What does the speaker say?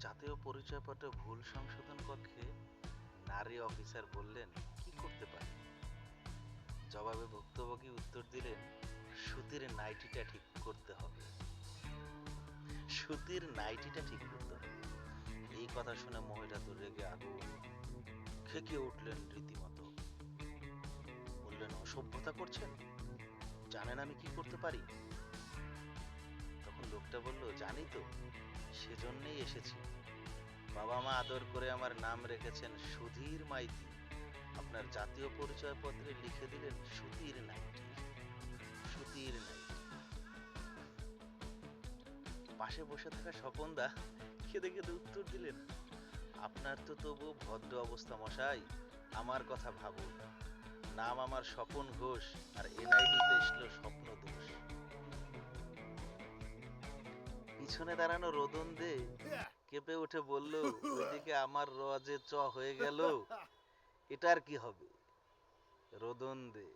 জাতীয় পরিচয়পত্র ভুল সংশোধন কক্ষে নারী অফিসার বললেন, কি করতে পারি? জবাবে ভুক্তভোগী উত্তর দিলেন, সুতির নাইটিটা ঠিক করতে হবে। সুতির নাইটিটা ঠিক করতে হবে। এই কথা শুনে মহিলা তো রেগে আগুন, খেকিয়ে উঠলেন রীতিমতো। বললেন, অসভ্যতা করছেন? জানেন আমি কি করতে পারি? তখন লোকটা বলল, জানি তো, সেজন্যই এসেছি। বাবা মা আদর করে আমার নাম রেখেছেন সুধীর মাইতি। আপনার জাতীয় পরিচয়পত্রে লিখে দিলেন সুতির নাইটি। সুতির নাইটি। পাশে বসে থাকা স্বপনদা কেঁদে কেঁদে উত্তর দিলেন, আপনার তো তবু ভদ্র অবস্থা মশাই, আমার কথা ভাবুন। নাম আমার স্বপন ঘোষ, আর এনআইডিতে এসলো স্বপ্ন দোষ। পিছনে দাঁড়ানো রোদন দে কেঁপে উঠে বলল, ওইদিকে আমার র যে চ হয়ে গেল, এটার কি হবে? রোদন দে